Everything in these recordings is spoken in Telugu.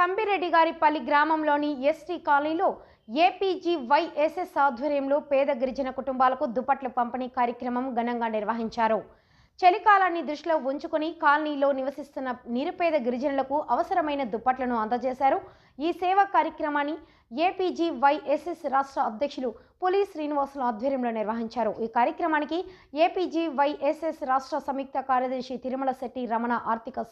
కంబిరెడ్డిగారిపల్లి గ్రామంలోని ఎస్టీ కాలనీలో ఏపీజీవైఎస్ఎస్ ఆధ్వర్యంలో పేద గిరిజన కుటుంబాలకు దుప్పట్ల పంపిణీ కార్యక్రమం ఘనంగా నిర్వహించారు. చలికాలాన్ని దృష్టిలో ఉంచుకుని కాలనీలో నివసిస్తున్న నిరుపేద గిరిజనులకు అవసరమైన దుప్పట్లను అందజేశారు. ఈ సేవా కార్యక్రమాన్ని ఏపీజీవైఎస్ఎస్ రాష్ట్ర అధ్యక్షులు పులి శ్రీనివాసులు ఆధ్వర్యంలో నిర్వహించారు. ఈ కార్యక్రమానికి ఏపీజీవైఎస్ఎస్ రాష్ట్ర సంయుక్త కార్యదర్శి తిరుమల శెట్టి రమణ ఆర్థిక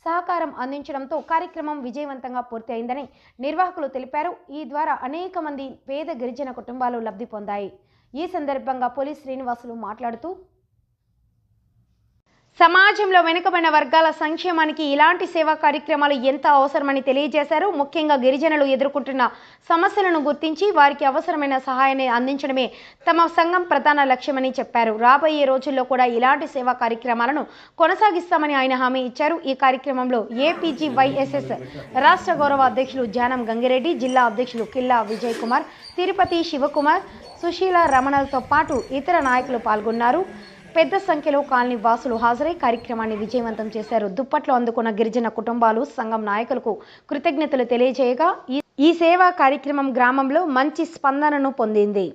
సహకారం అందించడంతో కార్యక్రమం విజయవంతంగా పూర్తి అయిందని నిర్వాహకులు తెలిపారు. ఈ ద్వారా అనేక మంది పేద గిరిజన కుటుంబాలు లబ్ధి పొందాయి. ఈ సందర్భంగా పులి శ్రీనివాసులు మాట్లాడుతూ సమాజంలో వెనుకబడిన వర్గాల సంక్షేమానికి ఇలాంటి సేవా కార్యక్రమాలు ఎంత అవసరమని తెలియజేశారు. ముఖ్యంగా గిరిజనులు ఎదుర్కొంటున్న సమస్యలను గుర్తించి వారికి అవసరమైన సహాయాన్ని అందించడమే తమ సంఘం ప్రధాన లక్ష్యమని చెప్పారు. రాబోయే రోజుల్లో కూడా ఇలాంటి సేవా కార్యక్రమాలను కొనసాగిస్తామని ఆయన హామీ ఇచ్చారు. ఈ కార్యక్రమంలో ఏపీజీవైఎస్ఎస్ రాష్ట్ర గౌరవ అధ్యక్షులు జానం గంగిరెడ్డి, జిల్లా అధ్యక్షులు కిల్లా విజయ్ కుమార్, తిరుపతి శివకుమార్, సుశీల రమణలతో పాటు ఇతర నాయకులు పాల్గొన్నారు. పెద్ద సంఖ్యలో కాలనీ వాసులు హాజరై కార్యక్రమాన్ని విజయవంతం చేశారు. దుప్పట్లు అందుకున్న గిరిజన కుటుంబాలు సంఘం నాయకులకు కృతజ్ఞతలు తెలియజేయగా ఈ సేవా కార్యక్రమం గ్రామంలో మంచి స్పందనను పొందింది.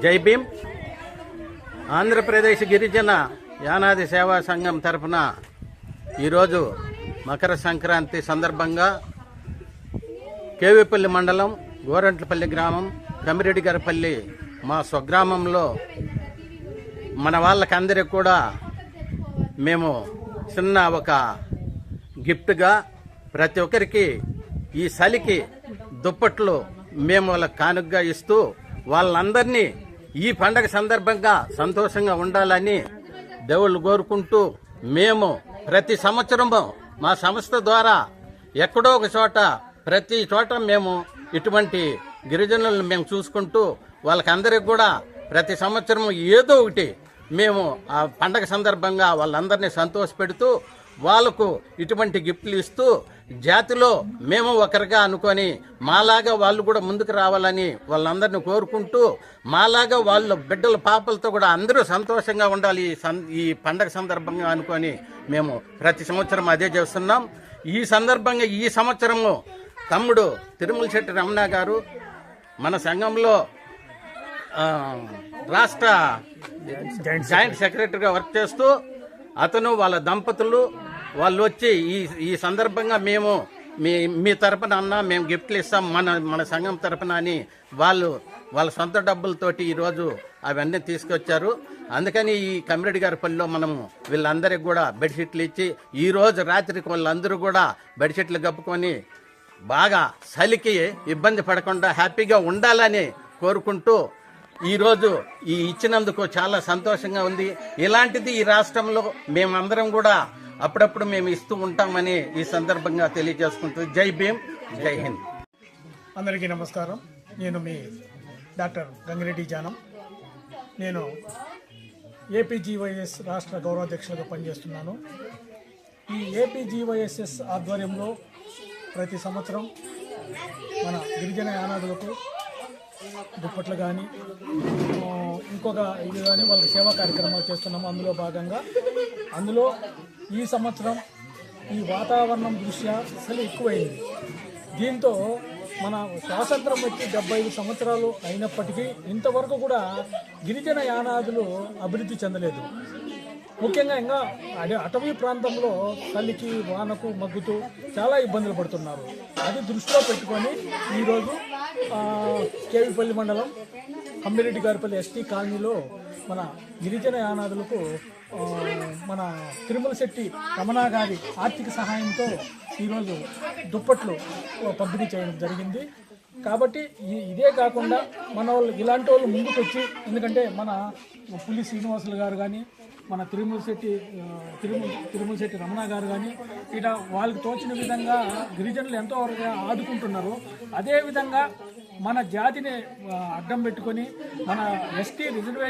జై భీమ్. ఆంధ్రప్రదేశ్ గిరిజన యానాది సేవా సంఘం తరఫున ఈరోజు మకర సంక్రాంతి సందర్భంగా కేవీపల్లి మండలం గోరంట్లపల్లి గ్రామం కమిరెడ్డిగారిపల్లి మా స్వగ్రామంలో మన వాళ్ళకందరికీ కూడా మేము చిన్న ఒక గిఫ్ట్గా ప్రతి ఒక్కరికి ఈ చలికి దుప్పట్లు మేము వాళ్ళకి కానుకగా ఇస్తూ వాళ్ళందరినీ ఈ పండగ సందర్భంగా సంతోషంగా ఉండాలని దేవుళ్ళు కోరుకుంటూ మేము ప్రతి సంవత్సరము మా సంస్థ ద్వారా ఎక్కడో ఒక చోట ప్రతి చోట మేము ఇటువంటి గిరిజనులను మేము చూసుకుంటూ వాళ్ళకందరికి కూడా ప్రతి సంవత్సరం ఏదో ఒకటి మేము ఆ పండగ సందర్భంగా వాళ్ళందరినీ సంతోషపెడుతూ వాళ్ళకు ఇటువంటి గిఫ్ట్లు ఇస్తూ జాతిలో మేము ఒకరిగా అనుకొని మాలాగా వాళ్ళు కూడా ముందుకు రావాలని వాళ్ళందరినీ కోరుకుంటూ మాలాగా వాళ్ళు బిడ్డల పాపలతో కూడా అందరూ సంతోషంగా ఉండాలి ఈ పండగ సందర్భంగా అనుకొని మేము ప్రతి సంవత్సరం అదే చేస్తున్నాం. ఈ సందర్భంగా ఈ సంవత్సరము తమ్ముడు తిరుమల శెట్టి రమణ గారు మన సంఘంలో రాష్ట్ర జాయింట్ సెక్రటరీగా వర్క్ చేస్తూ అతను వాళ్ళ దంపతులు వాళ్ళు వచ్చి ఈ సందర్భంగా మేము మీ తరపున అన్నా మేము గిఫ్ట్లు ఇస్తాం మన సంఘం తరపున అని వాళ్ళ సొంత డబ్బులతోటి ఈరోజు అవన్నీ తీసుకొచ్చారు. అందుకని ఈ కమిరెడ్డిగారిపల్లిలో మనము వీళ్ళందరికీ కూడా బెడ్షీట్లు ఇచ్చి ఈరోజు రాత్రికి వాళ్ళందరూ కూడా బెడ్షీట్లు కప్పుకొని బాగా చలికి ఇబ్బంది పడకుండా హ్యాపీగా ఉండాలని కోరుకుంటూ ఈరోజు ఈ ఇచ్చినందుకు చాలా సంతోషంగా ఉంది. ఇలాంటిది ఈ రాష్ట్రంలో మేమందరం కూడా అప్పుడప్పుడు మేము ఇస్తూ ఉంటామని ఈ సందర్భంగా తెలియజేసుకుంటూ జై భీమ్, జై హింద్. అందరికీ నమస్కారం. నేను మీ డాక్టర్ గంగిరెడ్డి జానం. నేను ఏపీజీవైఎస్ రాష్ట్ర గౌరవాధ్యక్షులుగా పనిచేస్తున్నాను. ఈ ఏపీజీవైఎస్ఎస్ ఆధ్వర్యంలో ప్రతి సంవత్సరం మన గిరిజన యానాదులకు దుప్పట్లు కానీ ఇంకొక ఇది కానీ వాళ్ళకి సేవా కార్యక్రమాలు చేస్తున్నాము. అందులో భాగంగా ఈ సంవత్సరం ఈ వాతావరణం దృష్ట్యా అసలు ఎక్కువైంది. దీంతో మన స్వాతంత్రం వచ్చి 75 సంవత్సరాలు అయినప్పటికీ ఇంతవరకు కూడా గిరిజన యానాదులు అభివృద్ధి చెందలేదు. ముఖ్యంగా ఇంకా అటవీ ప్రాంతంలో చలికి వానకు మగ్గుతూ చాలా ఇబ్బందులు పడుతున్నారు. అది దృష్టిలో పెట్టుకొని ఈరోజు కేవీపల్లి మండలం కమ్మిరెడ్డి గారిపల్లి ఎస్టీ కాలనీలో మన గిరిజన యానాదులకు మన తిరుమల శెట్టి రమణ గారి ఆర్థిక సహాయంతో ఈరోజు దుప్పట్లు పంపిణీ చేయడం జరిగింది. కాబట్టి ఇదే కాకుండా మన వాళ్ళు ఇలాంటి వాళ్ళు ముందుకు వచ్చి, ఎందుకంటే మన పులి శ్రీనివాసులు గారు కానీ, మన తిరుమల శెట్టి రమణ గారు కానీ ఇట్లా వాళ్ళకి తోచిన విధంగా గిరిజనులు ఎంతవరకు ఆదుకుంటున్నారు. అదేవిధంగా మన జాతిని అడ్డం పెట్టుకొని మన ఎస్టీ రిజర్వేషన్